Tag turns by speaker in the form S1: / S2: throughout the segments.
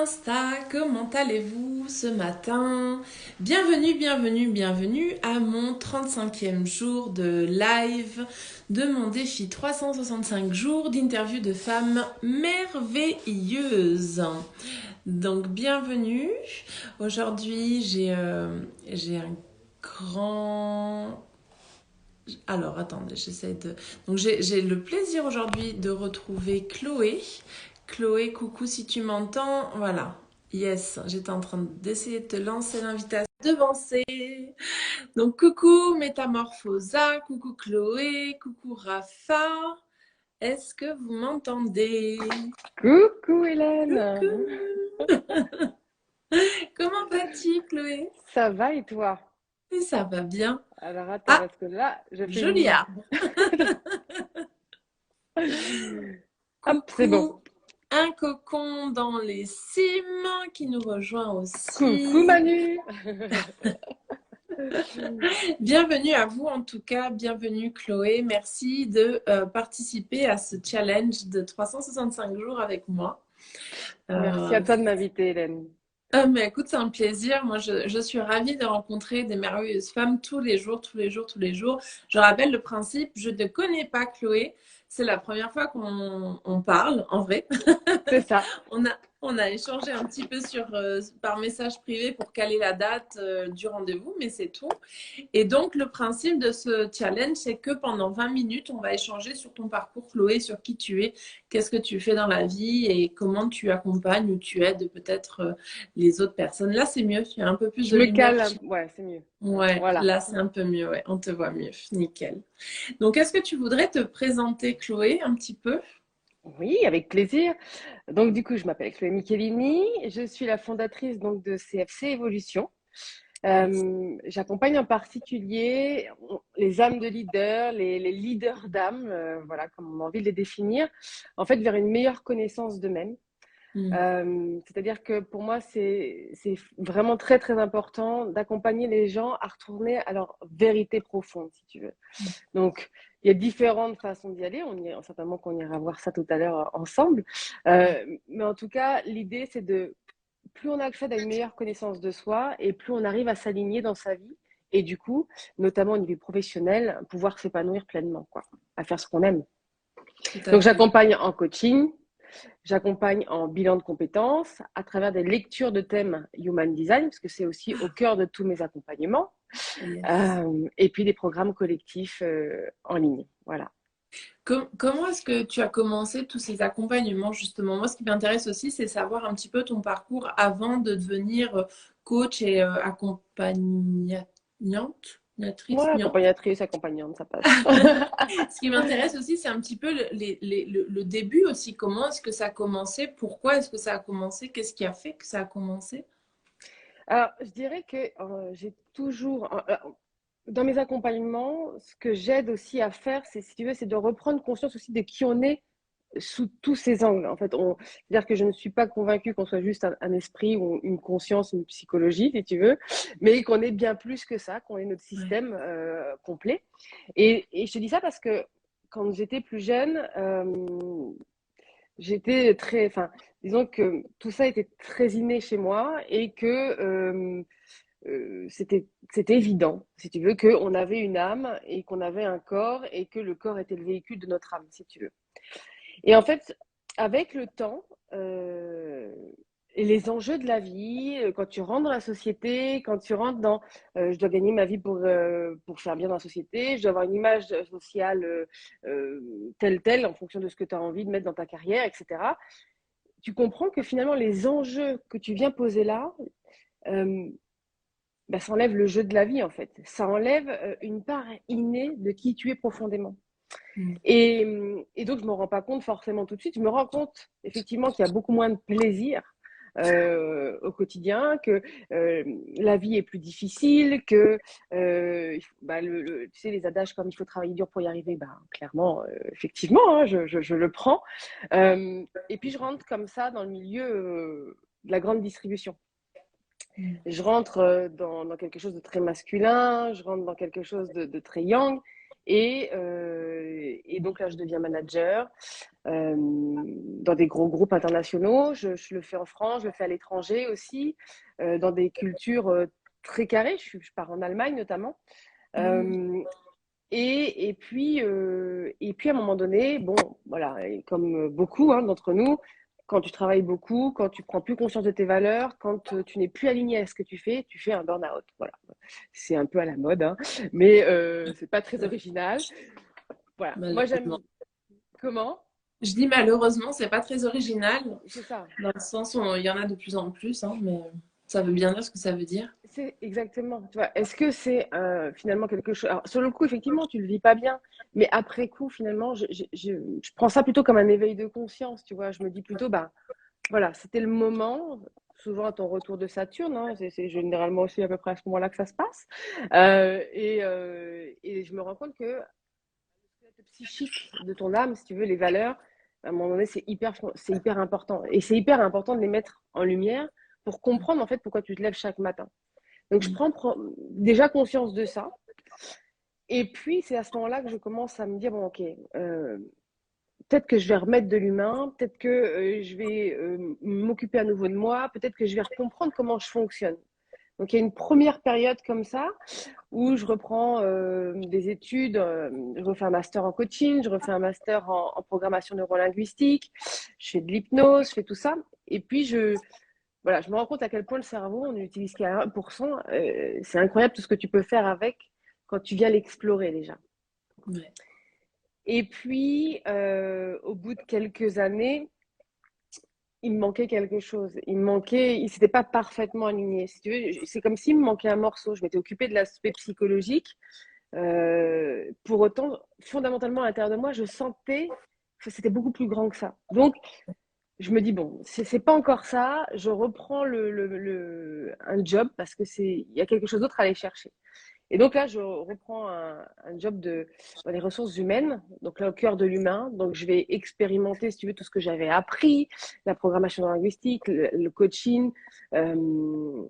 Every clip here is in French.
S1: Insta, comment allez-vous ce matin? Bienvenue à mon 35e jour de live de mon défi 365 jours d'interview de femmes merveilleuses. Donc bienvenue. Aujourd'hui j'ai un grand... Alors attendez, j'essaie de... Donc j'ai le plaisir aujourd'hui de retrouver Chloé. Chloé, coucou si tu m'entends. Voilà. Yes, j'étais en train d'essayer de te lancer l'invitation de penser. Donc coucou Métamorphosa, coucou Chloé, coucou Rafa. Est-ce que vous m'entendez?
S2: Coucou Hélène,
S1: Coucou. Comment vas-tu Chloé?
S2: ça va et toi?
S1: Et ça va bien.
S2: Alors attends,
S1: Ah,
S2: parce que là, je fais
S1: joli
S2: une...
S1: arbre.
S2: Hop, c'est bon.
S1: Coucou. Un cocon dans les cimes qui nous rejoint
S2: Coucou
S1: aussi.
S2: Manu.
S1: Bienvenue à vous en tout cas, bienvenue Chloé. Merci de participer à ce challenge de 365 jours avec moi.
S2: Merci à
S1: Euh,
S2: toi de m'inviter Hélène.
S1: mais écoute, c'est un plaisir. Moi, je suis ravie de rencontrer des merveilleuses femmes tous les jours, tous les jours, tous les jours. Je rappelle le principe, je ne connais pas Chloé. C'est la première fois qu'on parle, en vrai.
S2: C'est ça.
S1: On a échangé un petit peu par message privé pour caler la date du rendez-vous, mais c'est tout. Et donc, le principe de ce challenge, c'est que pendant 20 minutes, on va échanger sur ton parcours, Chloé, sur qui tu es, qu'est-ce que tu fais dans la vie et comment tu accompagnes ou tu aides peut-être les autres personnes. Là, c'est mieux, il y a un peu plus
S2: Je
S1: de
S2: me
S1: lumière.
S2: cale. Ouais, c'est mieux.
S1: Ouais,
S2: Voilà.
S1: là, c'est un peu mieux, ouais, on te voit mieux, nickel. Donc, est-ce que tu voudrais te présenter, Chloé, un petit peu?
S2: Oui, avec plaisir. Donc du coup, je m'appelle Chloé Michelini. Je suis la fondatrice donc de CFC Evolution. J'accompagne en particulier les âmes de leaders, les leaders d'âmes, voilà, comme on a envie de les définir, en fait, vers une meilleure connaissance d'eux-mêmes.
S1: Mm.
S2: C'est-à-dire que pour moi, c'est vraiment très, très important d'accompagner les gens à retourner à leur vérité profonde, si tu veux. Donc, il y a différentes façons d'y aller. Certainement qu'on ira voir ça tout à l'heure ensemble. Mais en tout cas, l'idée, c'est de plus on accède à une meilleure connaissance de soi et plus on arrive à s'aligner dans sa vie et du coup, notamment au niveau professionnel, pouvoir s'épanouir pleinement, quoi, à faire ce qu'on aime.
S1: Tout à
S2: Donc,
S1: fait.
S2: j'accompagne en coaching, j'accompagne en bilan de compétences à travers des lectures de thèmes Human Design, parce que c'est aussi au cœur de tous mes accompagnements,
S1: Yes.
S2: et puis des programmes collectifs en ligne. Voilà.
S1: Comment est-ce que tu as commencé tous ces accompagnements, justement? Moi, ce qui m'intéresse aussi, c'est savoir un petit peu ton parcours avant de devenir coach et accompagnante,
S2: Ouais,
S1: niante.
S2: accompagnatrice, accompagnante, ça passe.
S1: Ce qui m'intéresse aussi, c'est un petit peu le début aussi. Comment est-ce que ça a commencé? Pourquoi est-ce que ça a commencé? Qu'est-ce qui a fait que ça a commencé?
S2: Alors, je dirais que j'ai toujours, dans mes accompagnements, ce que j'aide aussi à faire, c'est, si tu veux, c'est de reprendre conscience aussi de qui on est sous tous ces angles. En fait, c'est-à-dire que je ne suis pas convaincue qu'on soit juste un esprit ou une conscience, une psychologie, si tu veux, mais qu'on est bien plus que ça, qu'on est notre
S1: Ouais.
S2: système complet. Et je te dis ça parce que quand j'étais plus jeune, j'étais très, enfin, disons que tout ça était très inné chez moi et que c'était évident, si tu veux, qu'on avait une âme et qu'on avait un corps et que le corps était le véhicule de notre âme, si tu veux. Et en fait, avec le temps et les enjeux de la vie, quand tu rentres dans la société, quand tu rentres dans je dois gagner ma vie pour faire bien dans la société, je dois avoir une image sociale telle, en fonction de ce que tu as envie de mettre dans ta carrière, etc. Tu comprends que finalement, les enjeux que tu viens poser là, euh, bah, ça enlève le jeu de la vie, en fait. Ça enlève une part innée de qui tu es profondément.
S1: Mm.
S2: Et donc, je ne me rends pas compte forcément tout de suite. Je me rends compte effectivement qu'il y a beaucoup moins de plaisir au quotidien, que la vie est plus difficile, que bah, tu sais, les adages comme il faut travailler dur pour y arriver, bah, clairement, effectivement, hein, je le prends. Et puis, je rentre comme ça dans le milieu de la grande distribution.
S1: Mm.
S2: Je rentre dans quelque chose de très masculin, je rentre dans quelque chose de très yang. Et donc là, je deviens manager dans des gros groupes internationaux. Je le fais en France, je le fais à l'étranger aussi, dans des cultures très carrées. Je pars en Allemagne notamment.
S1: Mhm.
S2: Euh, et puis, à un moment donné, bon, voilà, et comme beaucoup d'entre nous, quand tu travailles beaucoup, quand tu prends plus conscience de tes valeurs, quand tu n'es plus aligné à ce que tu fais un burn-out. Voilà, c'est un peu à la mode, hein, mais c'est pas très original. Voilà, moi
S1: Malheureusement.
S2: j'aime. Comment?
S1: Je dis malheureusement, c'est pas très original,
S2: C'est ça.
S1: dans le sens où il y en a de plus en plus, hein, mais ça veut bien dire ce que ça veut dire.
S2: C'est exactement. Tu vois, est-ce que c'est finalement quelque chose. Alors, sur le coup, effectivement, tu le vis pas bien, mais après coup, finalement, je prends ça plutôt comme un éveil de conscience. Tu vois, je me dis plutôt, bah voilà, c'était le moment. Souvent à ton retour de Saturne, hein, c'est généralement aussi à peu près à ce moment-là que ça se passe. Et je me rends compte que le psychique de ton âme, si tu veux, les valeurs, à un moment donné, c'est hyper important. Et c'est hyper important de les mettre en lumière pour comprendre en fait pourquoi tu te lèves chaque matin. Donc, je
S1: Mm.
S2: prends déjà conscience de ça. Et puis, c'est à ce moment-là que je commence à me dire, bon, ok, peut-être que je vais remettre de l'humain, peut-être que je vais m'occuper à nouveau de moi, peut-être que je vais comprendre comment je fonctionne. Donc, il y a une première période comme ça où je reprends des études, je refais un master en coaching, je refais un master en programmation neurolinguistique, je fais de l'hypnose, je fais tout ça. Et puis, voilà, je me rends compte à quel point le cerveau, on n'utilise qu'à 1%. C'est incroyable tout ce que tu peux faire avec quand tu viens l'explorer déjà.
S1: Ouais.
S2: Et puis, au bout de quelques années, il me manquait quelque chose. Il s'était pas parfaitement aligné. Si tu veux, c'est comme s'il me manquait un morceau. Je m'étais occupée de l'aspect psychologique. Pour autant, fondamentalement, à l'intérieur de moi, je sentais que c'était beaucoup plus grand que ça. Donc, je me dis, bon, c'est pas encore ça, je reprends un job parce que il y a quelque chose d'autre à aller chercher. Et donc là, je reprends un job dans les ressources humaines, donc là, au cœur de l'humain. Donc, je vais expérimenter, si tu veux, tout ce que j'avais appris, la programmation linguistique, le coaching. euh,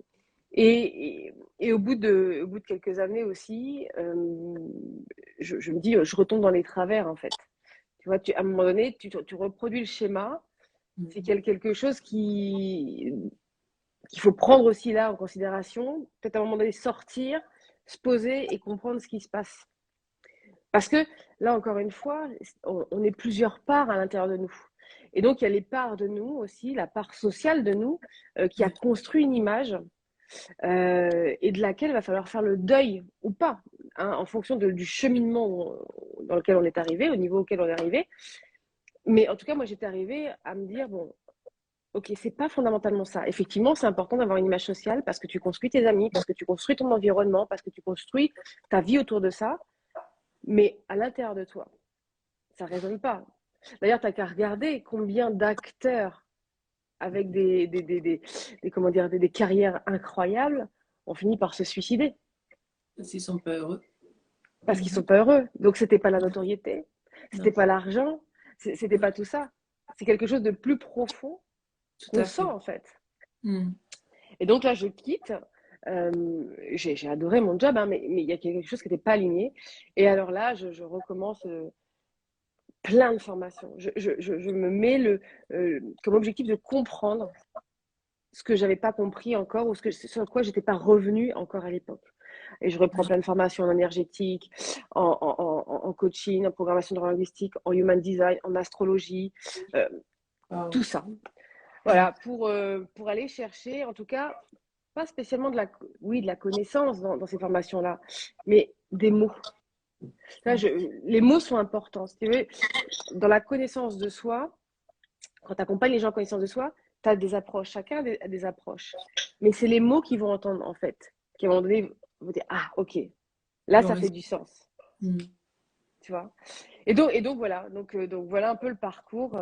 S2: et au bout de quelques années aussi, je me dis, je retombe dans les travers, en fait. Tu vois, à un moment donné, tu reproduis le schéma. C'est
S1: Mm.
S2: quelque chose qu'il faut prendre aussi là en considération. Peut-être à un moment donné sortir, se poser et comprendre ce qui se passe. Parce que là, encore une fois, on est plusieurs parts à l'intérieur de nous. Et donc, il y a les parts de nous aussi, la part sociale de nous, qui a
S1: Ouais.
S2: construit une image et de laquelle il va falloir faire le deuil ou pas, hein, en fonction du cheminement dans lequel on est arrivé, au niveau auquel on est arrivé. Mais en tout cas, moi, j'étais arrivée à me dire, bon, ok, c'est pas fondamentalement ça. Effectivement, c'est important d'avoir une image sociale parce que tu construis tes amis, parce que tu construis ton environnement, parce que tu construis ta vie autour de ça. Mais à l'intérieur de toi, ça ne résonne pas. D'ailleurs, tu n'as qu'à regarder combien d'acteurs avec comment dire, des carrières incroyables ont fini par se suicider
S1: S'ils sont pas heureux.
S2: parce qu'ils ne
S1: Mhm.
S2: sont pas heureux. Donc, ce n'était pas la notoriété, ce n'était
S1: Non.
S2: pas l'argent, ce n'était
S1: Ouais.
S2: pas tout ça. C'est quelque chose de plus profond
S1: Tout
S2: qu'on
S1: à
S2: sent
S1: fait.
S2: en fait.
S1: Mm.
S2: Et donc là, je quitte. J'ai adoré mon job, hein, mais il y a quelque chose qui n'était pas aligné. Et alors là, je recommence plein de formations. Je me mets comme objectif de comprendre ce que j'avais pas compris encore ou sur quoi j'étais pas revenue encore à l'époque. Et je reprends plein de formations en énergétique, en coaching, en programmation neurolinguistique, en human design, en astrologie, euh,
S1: Wow.
S2: tout ça.
S1: Mm.
S2: Voilà, pour aller chercher, en tout cas, pas spécialement de la connaissance dans ces formations-là, mais des mots. Là, les mots sont importants. Si tu veux, dans la connaissance de soi, quand tu accompagnes les gens en connaissance de soi, tu as des approches, chacun a des approches. Mais c'est les mots qu'ils vont entendre, en fait, qui à un moment donné vont dire, ah, ok, là,
S1: Bon
S2: ça fait
S1: raison.
S2: du sens,
S1: Mm.
S2: tu vois. Et donc voilà, donc voilà un peu le parcours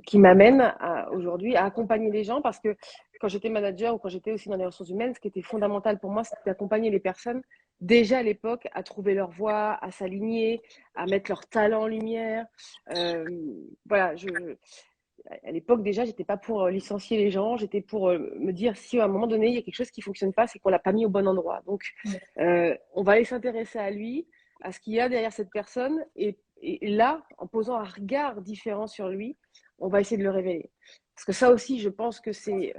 S2: qui m'amène aujourd'hui à accompagner les gens parce que quand j'étais manager ou quand j'étais aussi dans les ressources humaines, ce qui était fondamental pour moi, c'était d'accompagner les personnes déjà à l'époque à trouver leur voie, à s'aligner, à mettre leur talent en lumière. Euh, voilà, à l'époque déjà, j'étais pas pour licencier les gens, j'étais pour me dire si à un moment donné il y a quelque chose qui fonctionne pas, c'est qu'on l'a pas mis au bon endroit. Donc
S1: Ouais.
S2: on va aller s'intéresser à lui, à ce qu'il y a derrière cette personne. Et là, en posant un regard différent sur lui, on va essayer de le révéler. Parce que ça aussi, je pense que c'est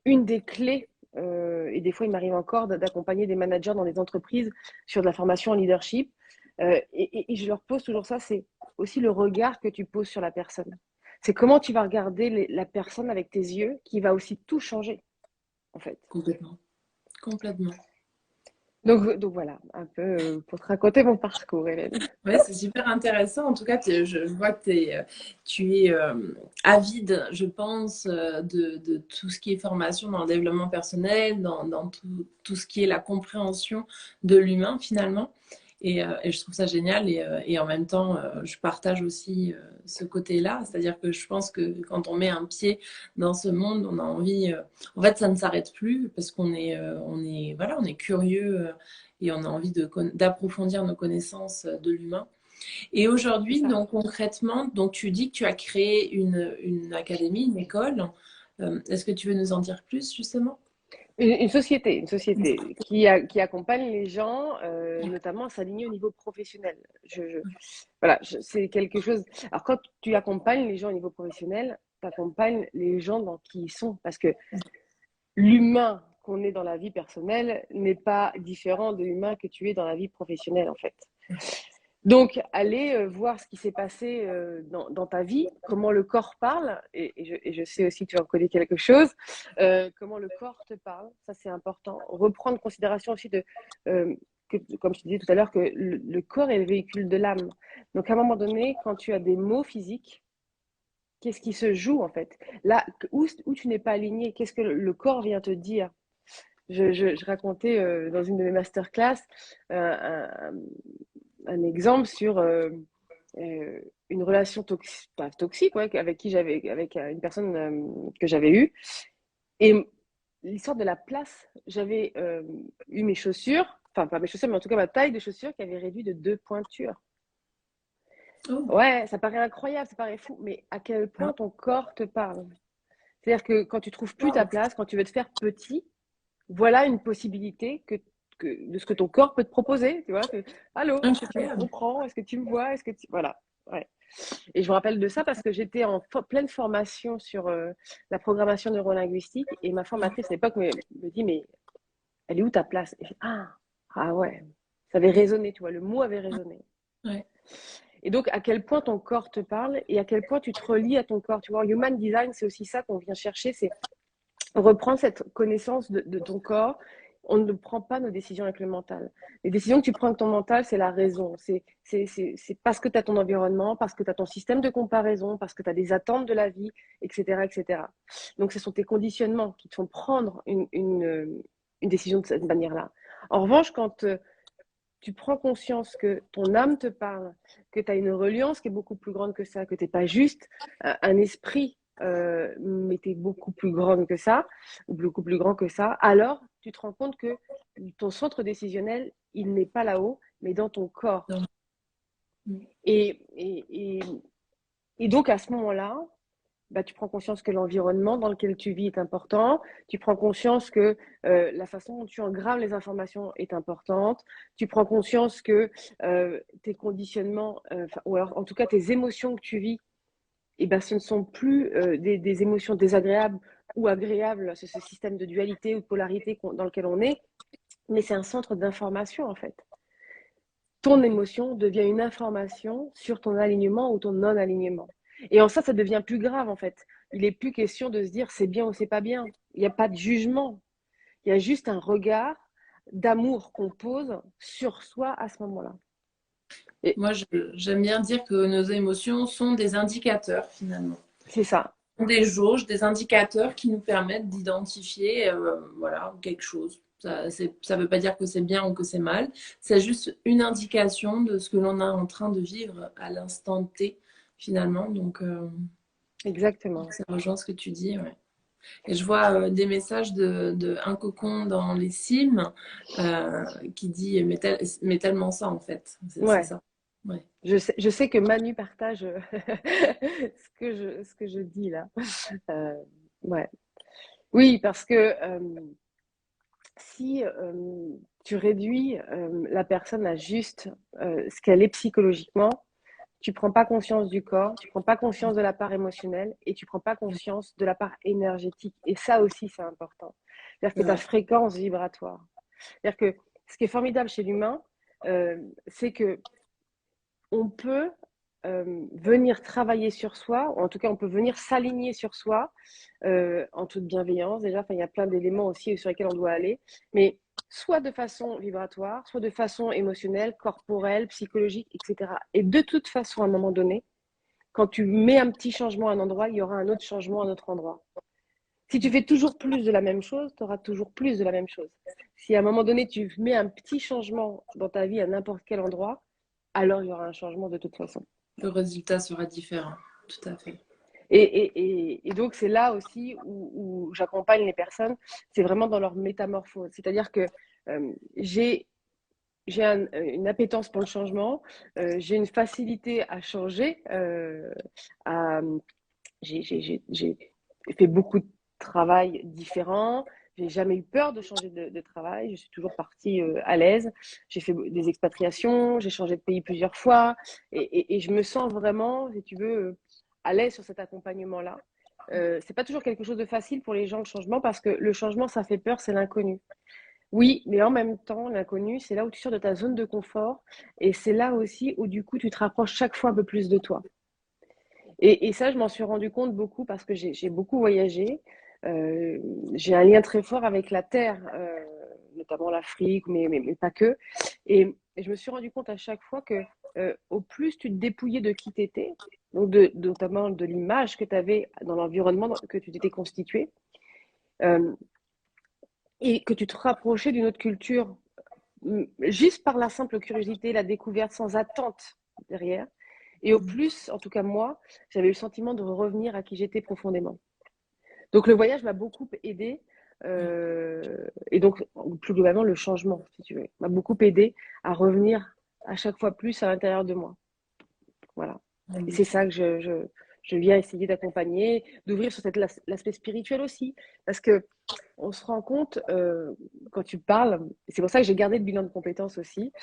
S2: une des clés. Et des fois, il m'arrive encore d'accompagner des managers dans des entreprises sur de la formation en leadership. Et je leur pose toujours ça, c'est aussi le regard que tu poses sur la personne. C'est comment tu vas regarder la personne avec tes yeux qui va aussi tout changer, en fait.
S1: Complètement. Complètement.
S2: Donc voilà, un peu pour te raconter mon parcours, Hélène.
S1: Ouais, c'est super intéressant. En tout cas, je vois que tu es avide, je pense, de tout ce qui est formation dans le développement personnel, dans tout ce qui est la compréhension de l'humain finalement. Et je trouve ça génial. Et en même temps, je partage aussi ce côté-là. C'est-à-dire que je pense que quand on met un pied dans ce monde, on a envie. En fait, ça ne s'arrête plus parce voilà, on est curieux et on a envie d'approfondir nos connaissances de l'humain. Et
S2: C'est
S1: aujourd'hui,
S2: ça.
S1: donc concrètement, donc tu dis que tu as créé une académie, une école. Est-ce que tu veux nous en dire plus justement?
S2: Une société qui accompagne les gens, notamment à s'aligner au niveau professionnel. Voilà, c'est quelque chose. Alors, quand tu accompagnes les gens au niveau professionnel, tu accompagnes les gens dans qui ils sont. Parce que l'humain qu'on est dans la vie personnelle n'est pas différent de l'humain que tu es dans la vie professionnelle, en fait. Donc, aller voir ce qui s'est passé dans ta vie, comment le corps parle, et je sais aussi que tu en connais quelque chose, comment le corps te parle, ça c'est important. Reprendre en considération aussi comme je te disais tout à l'heure, que le corps est le véhicule de l'âme. Donc, à un moment donné, quand tu as des maux physiques, qu'est-ce qui se joue en fait? Là, où tu n'es pas aligné, qu'est-ce que le corps vient te dire? Je racontais dans une de mes masterclass un exemple sur une relation pas toxique, ouais, avec une personne que j'avais eue. Et l'histoire de la place, j'avais eu mes chaussures, enfin pas mes chaussures, mais en tout cas ma taille de chaussures qui avait réduit de 2 pointures.
S1: Oh,
S2: Ouais, ça paraît incroyable, ça paraît fou, mais à quel point ton corps te parle. C'est-à-dire que quand tu trouves plus ta
S1: wow,
S2: place, quand tu veux te faire petit, voilà une possibilité de ce que ton corps peut te proposer. Tu vois, allô, est-ce que tu me
S1: incroyable.
S2: comprends? Est-ce que tu me vois? Est-ce que tu... Voilà. Ouais. Et je me rappelle de ça parce que j'étais en pleine formation sur la programmation neurolinguistique et ma formatrice à l'époque me dit, mais elle est où ta place? Et ah ouais, ça avait résonné, tu vois, le mot avait résonné.
S1: Ouais.
S2: Et donc, à quel point ton corps te parle et à quel point tu te relis à ton corps. Tu vois, Human Design, c'est aussi ça qu'on vient chercher, c'est reprendre cette connaissance de ton corps. On ne prend pas nos décisions avec le mental. Les décisions que tu prends avec ton mental, c'est la raison. C'est parce que tu as ton environnement, parce que tu as ton système de comparaison, parce que tu as des attentes de la vie, etc., etc. Donc, ce sont tes conditionnements qui te font prendre une décision de cette manière-là. En revanche, quand tu prends conscience que ton âme te parle, que tu as une reliance qui est beaucoup plus grande que ça, que tu n'es pas juste un esprit, mais tu es beaucoup plus grande que ça, ou beaucoup plus grand que ça, alors tu te rends compte que ton centre décisionnel, il n'est pas là-haut, mais dans ton corps.
S1: Donc,
S2: Et, et, et, et donc à ce moment-là, bah, tu prends conscience que l'environnement dans lequel tu vis est important, tu prends conscience que la façon dont tu engraves les informations est importante, tu prends conscience que tes conditionnements, ou alors en tout cas tes émotions que tu vis, eh ben, ce ne sont plus des émotions désagréables ou agréables, c'est ce système de dualité ou de polarité dans lequel on est, mais c'est un centre d'information en fait. Ton émotion devient une information sur ton alignement ou ton non-alignement. Et en ça devient plus grave en fait. Il n'est plus question de se dire c'est bien ou c'est pas bien. Il n'y a pas de jugement. Il y a juste un regard d'amour qu'on pose sur soi à ce moment-là. Et
S1: moi, j'aime bien dire que nos émotions sont des indicateurs finalement.
S2: c'est ça.
S1: Des jauges, des indicateurs qui nous permettent d'identifier voilà, quelque chose. Ça ne veut pas dire que c'est bien ou que c'est mal. C'est juste une indication de ce que l'on est en train de vivre à l'instant T, finalement. Donc,
S2: Exactement.
S1: ça rejoint ce que tu dis. Ouais. Et je vois des messages de un cocon dans les cimes qui dit mais tellement ça, en fait. C'est
S2: Ouais.
S1: ça. Ouais.
S2: Je sais que Manu partage ce que je dis là. Euh, ouais. Oui, parce que si tu réduis la personne à juste ce qu'elle est psychologiquement, tu prends pas conscience du corps, tu prends pas conscience de la part émotionnelle et tu prends pas conscience de la part énergétique. Et ça aussi, c'est important. C'est-à-dire que ta
S1: Ouais.
S2: fréquence vibratoire. C'est-à-dire que ce qui est formidable chez l'humain, c'est que on peut venir travailler sur soi, ou en tout cas, on peut venir s'aligner sur soi en toute bienveillance. Déjà, enfin, il y a plein d'éléments aussi sur lesquels on doit aller, mais soit de façon vibratoire, soit de façon émotionnelle, corporelle, psychologique, etc. Et de toute façon, à un moment donné, quand tu mets un petit changement à un endroit, il y aura un autre changement à un autre endroit. Si tu fais toujours plus de la même chose, tu auras toujours plus de la même chose. Si à un moment donné, tu mets un petit changement dans ta vie à n'importe quel endroit, alors il y aura un changement de toute façon.
S1: Le résultat sera différent. Tout à fait.
S2: Et donc, c'est là aussi où j'accompagne les personnes, c'est vraiment dans leur métamorphose. C'est-à-dire que j'ai une appétence pour le changement, j'ai une facilité à changer, à, j'ai fait beaucoup de travail différent. J'ai jamais eu peur de changer de travail. Je suis toujours partie à l'aise. J'ai fait des expatriations, j'ai changé de pays plusieurs fois et je me sens vraiment, si tu veux, à l'aise sur cet accompagnement-là. C'est pas toujours quelque chose de facile pour les gens le changement parce que le changement ça fait peur, c'est l'inconnu. Oui, mais en même temps, l'inconnu, c'est là où tu sors de ta zone de confort et c'est là aussi où du coup tu te rapproches chaque fois un peu plus de toi. Et ça, je m'en suis rendu compte beaucoup parce que j'ai beaucoup voyagé. Euh, j'ai un lien très fort avec la terre, notamment l'Afrique, mais pas que. Et je me suis rendu compte à chaque fois que au plus tu te dépouillais de qui tu étais, donc notamment de l'image que tu avais dans l'environnement que tu t'étais constitué, euh, et que tu te rapprochais d'une autre culture, juste par la simple curiosité, la découverte sans attente derrière. Et au plus, en tout cas moi, j'avais le sentiment de revenir à qui j'étais profondément. Donc le voyage m'a beaucoup aidé. Et donc, plus globalement, le changement, si tu veux, m'a beaucoup aidé à revenir à chaque fois plus à l'intérieur de moi. Voilà. Et c'est ça que je viens essayer d'accompagner, d'ouvrir sur l'aspect spirituel aussi. Parce que on se rend compte, quand tu parles, et c'est pour ça que j'ai gardé le bilan de compétences aussi,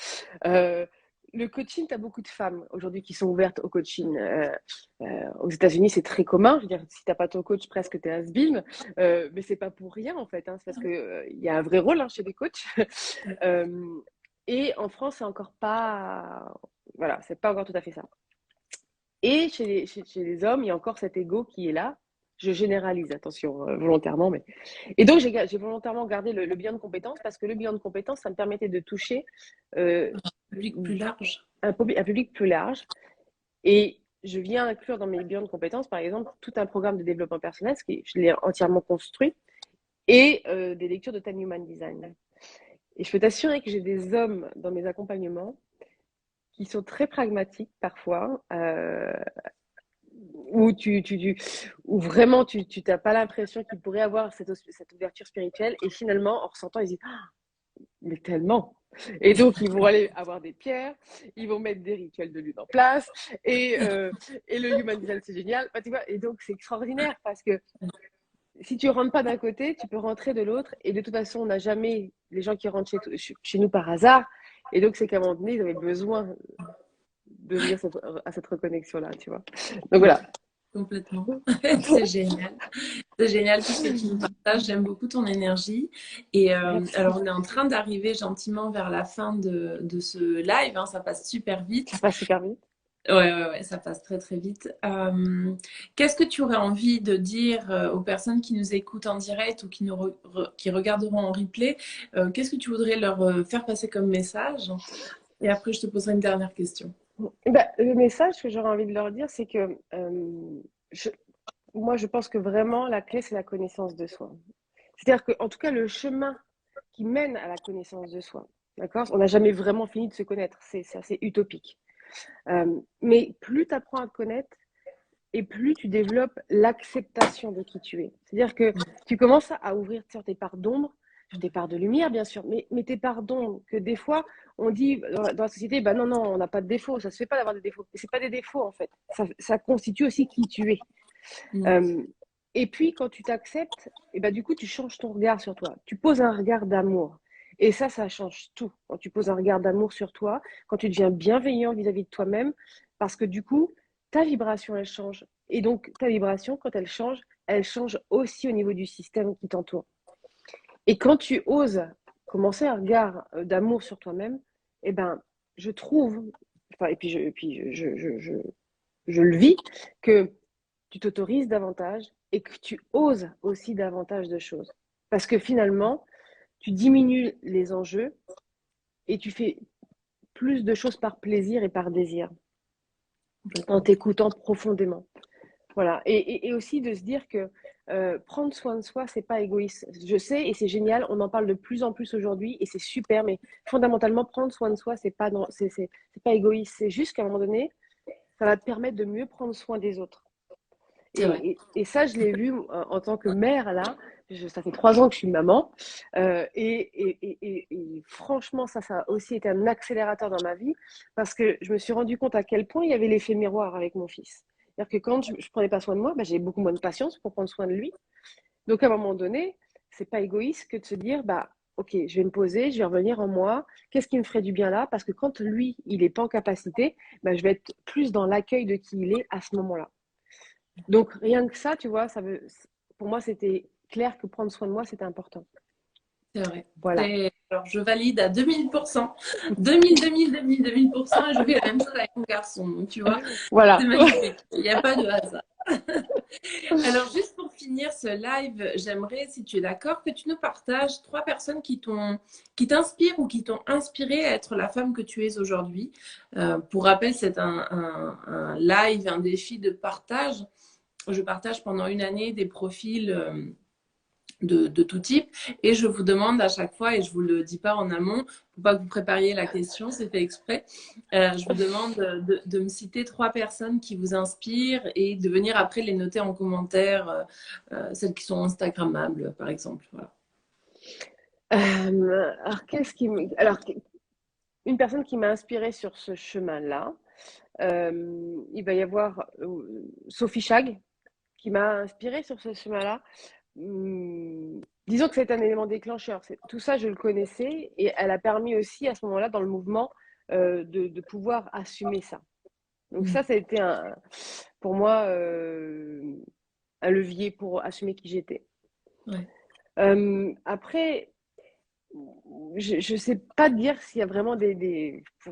S2: euh, le coaching, tu as beaucoup de femmes aujourd'hui qui sont ouvertes au coaching. Aux États-Unis, c'est très commun. Je veux dire, si tu n'as pas ton coach, presque tu es has-been. Mais c'est pas pour rien, en fait. Hein. C'est parce qu'il y a un vrai rôle hein, chez les coachs. Euh, et en France, c'est encore pas. Voilà, c'est pas encore tout à fait ça. Et chez les hommes, il y a encore cet ego qui est là. Je généralise, attention, volontairement. Mais... Et donc, j'ai volontairement gardé le bilan de compétences parce que le bilan de compétences, ça me permettait de toucher euh,
S1: Public plus large.
S2: un public plus large. Et je viens inclure dans mes bilans de compétences, par exemple, tout un programme de développement personnel, ce qui je l'ai entièrement construit, et des lectures de Time Human Design. Et je peux t'assurer que j'ai des hommes dans mes accompagnements qui sont très pragmatiques parfois, où, où vraiment tu n'as pas l'impression qu'ils pourraient avoir cette ouverture spirituelle, et finalement, en ressentant, ils disent ah, mais tellement. Et donc, ils vont aller avoir des pierres, ils vont mettre des rituels de lune en place, et le human design, c'est génial. Bah, tu vois, et donc, c'est extraordinaire parce que si tu rentres pas d'un côté, tu peux rentrer de l'autre. Et de toute façon, on n'a jamais les gens qui rentrent chez nous par hasard. Et donc, c'est qu'à un moment donné, ils avaient besoin de venir à cette reconnexion-là, tu vois. Donc
S1: Ouais,
S2: voilà.
S1: complètement. C'est génial. C'est génial tout ce que tu nous partages. J'aime beaucoup ton énergie. Et alors,
S2: Merci.
S1: on est en train d'arriver gentiment vers la fin de ce live. Hein. Ça passe super
S2: Ça
S1: vite.
S2: passe super vite.
S1: Ouais, ça passe très très vite. Qu'est-ce que tu aurais envie de dire aux personnes qui nous écoutent en direct ou qui regarderont en replay? Qu'est-ce que tu voudrais leur faire passer comme message? Et après, je te poserai une dernière question.
S2: Ben, le message que j'aurais envie de leur dire, c'est que je, moi, je pense que vraiment, la clé, c'est la connaissance de soi. C'est-à-dire qu'en tout cas, le chemin qui mène à la connaissance de soi, d'accord? On n'a jamais vraiment fini de se connaître, c'est assez utopique. Mais plus tu apprends à te connaître et plus tu développes l'acceptation de qui tu es. C'est-à-dire que tu commences à ouvrir sur tes parts d'ombre, sur tes parts de lumière, bien sûr, mais tes parts d'ombre, que des fois, on dit dans la société, bah non, non, on n'a pas de défauts, ça se fait pas d'avoir des défauts. Et c'est pas des défauts, en fait. Ça constitue aussi qui tu es.
S1: Mm.
S2: Euh, Et puis, quand tu t'acceptes, et ben, du coup, tu changes ton regard sur toi. Tu poses un regard d'amour. Et ça change tout. Quand tu poses un regard d'amour sur toi, quand tu deviens bienveillant vis-à-vis de toi-même, parce que du coup, ta vibration, elle change. Et donc, ta vibration, quand elle change aussi au niveau du système qui t'entoure. Et quand tu oses commencer un regard d'amour sur toi-même, eh ben, je trouve, enfin, et puis, je le vis, que tu t'autorises davantage et que tu oses aussi davantage de choses. Parce que finalement, tu diminues les enjeux et tu fais plus de choses par plaisir et par désir, en t'écoutant profondément. Voilà. Et aussi de se dire que prendre soin de soi, c'est pas égoïste. Je sais et c'est génial, on en parle de plus en plus aujourd'hui et c'est super, mais fondamentalement, prendre soin de soi, c'est pas égoïste. C'est juste qu'à un moment donné, ça va te permettre de mieux prendre soin des autres. Et ça, je l'ai vu en tant que mère, là. Ça fait 3 ans que je suis maman. Et franchement, ça a aussi été un accélérateur dans ma vie parce que je me suis rendu compte à quel point il y avait l'effet miroir avec mon fils. C'est-à-dire que quand je ne prenais pas soin de moi, bah, j'ai beaucoup moins de patience pour prendre soin de lui. Donc, à un moment donné, c'est pas égoïste que de se dire, bah, OK, je vais me poser, je vais revenir en moi. Qu'est-ce qui me ferait du bien là? Parce que quand lui, il n'est pas en capacité, bah, je vais être plus dans l'accueil de qui il est à ce moment-là. Donc, rien que ça, tu vois, pour moi, c'était clair que prendre soin de moi, c'était important.
S1: C'est vrai.
S2: Voilà.
S1: Alors, je valide à 2000%. 2000%. Et je fais la même chose avec mon garçon. Donc, tu vois, c'est
S2: Voilà.
S1: magnifique. Il n'y a pas de hasard. Alors, juste pour finir ce live, j'aimerais, si tu es d'accord, que tu nous partages 3 personnes qui t'inspirent ou qui t'ont inspiré à être la femme que tu es aujourd'hui. Pour rappel, c'est un live, un défi de partage. Je partage pendant une année des profils de tout type. Et je vous demande à chaque fois, et je ne vous le dis pas en amont, pour pas que vous prépariez la question, c'est fait exprès, je vous demande de me citer 3 personnes qui vous inspirent et de venir après les noter en commentaire, celles qui sont Instagrammables, par exemple. Voilà.
S2: Alors, alors, une personne qui m'a inspirée sur ce chemin-là, il va y avoir Sophie Chag, qui m'a inspirée sur ce chemin-là. Disons que c'est un élément déclencheur. Tout ça, je le connaissais et elle a permis aussi à ce moment-là, dans le mouvement, de pouvoir assumer ça. Donc ça a été pour moi un levier pour assumer qui j'étais.
S1: Ouais.
S2: Après, je ne sais pas dire s'il y a vraiment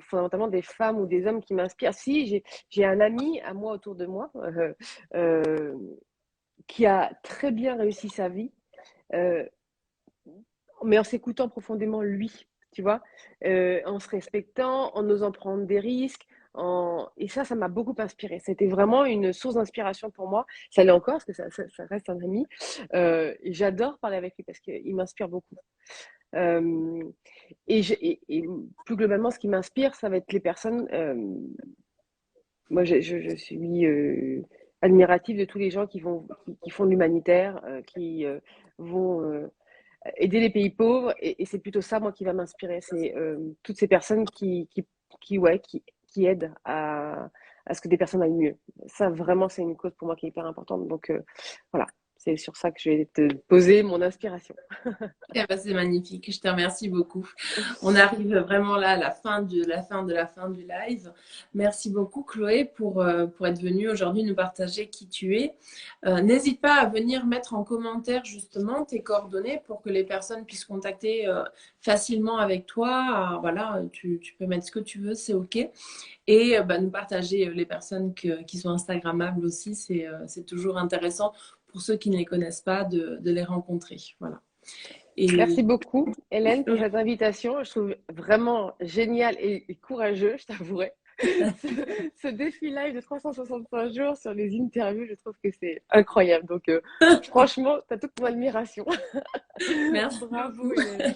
S2: fondamentalement des femmes ou des hommes qui m'inspirent. Si, j'ai un ami à moi autour de moi euh, qui a très bien réussi sa vie, mais en s'écoutant profondément lui, tu vois, en se respectant, en osant prendre des risques. Et ça m'a beaucoup inspiré. C'était vraiment une source d'inspiration pour moi. Ça l'est encore, parce que ça reste un ami. Et j'adore parler avec lui parce qu'il m'inspire beaucoup. Euh, et plus globalement, ce qui m'inspire, ça va être les personnes. Moi, je suis admirative de tous les gens qui font de l'humanitaire, qui vont aider les pays pauvres. Et c'est plutôt ça, moi, qui va m'inspirer. C'est toutes ces personnes qui aident à ce que des personnes aillent mieux. Ça, vraiment, c'est une cause pour moi qui est hyper importante. Donc, voilà. C'est sur ça que je vais te poser mon inspiration.
S1: Eh ben, c'est magnifique, je te remercie beaucoup. On arrive vraiment là à la fin du live. Merci beaucoup Chloé pour être venue aujourd'hui nous partager qui tu es. N'hésite pas à venir mettre en commentaire justement tes coordonnées pour que les personnes puissent contacter facilement avec toi. Voilà, tu peux mettre ce que tu veux, c'est OK. Et nous partager les personnes qui sont Instagrammables aussi, c'est toujours intéressant pour ceux qui ne les connaissent pas de les rencontrer. Voilà.
S2: Merci
S1: Et
S2: beaucoup, Hélène, pour cette invitation. Je trouve vraiment génial et courageux, je t'avouerai. Ce défi live de 365 jours sur les interviews, je trouve que c'est incroyable. Donc, franchement, tu as toute mon admiration.
S1: merci
S2: Bravo,
S1: beaucoup.
S2: Hélène.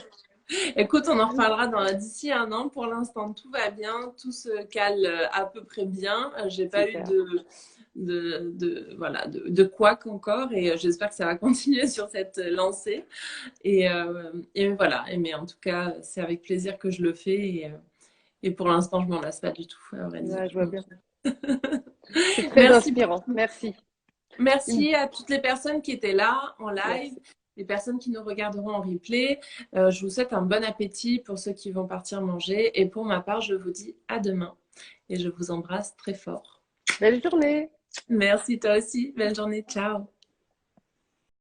S1: Écoute, on en reparlera d'ici un an. Pour l'instant, tout va bien, tout se cale à peu près bien. J'ai pas eu
S2: Super.
S1: voilà, de couac encore et j'espère que ça va continuer sur cette lancée. Et voilà. Mais en tout cas, c'est avec plaisir que je le fais et pour l'instant, je m'en lasse pas du tout, à vrai dire.
S2: Ouais, je vois bien. C'est très
S1: Merci
S2: inspirant.
S1: beaucoup.
S2: Merci.
S1: Merci à toutes les personnes qui étaient là en live,
S2: Merci.
S1: les personnes qui nous regarderont en replay. Je vous souhaite un bon appétit pour ceux qui vont partir manger. Et pour ma part, je vous dis à demain. Et je vous embrasse très fort.
S2: Belle journée.
S1: Merci toi aussi. Belle journée. Ciao.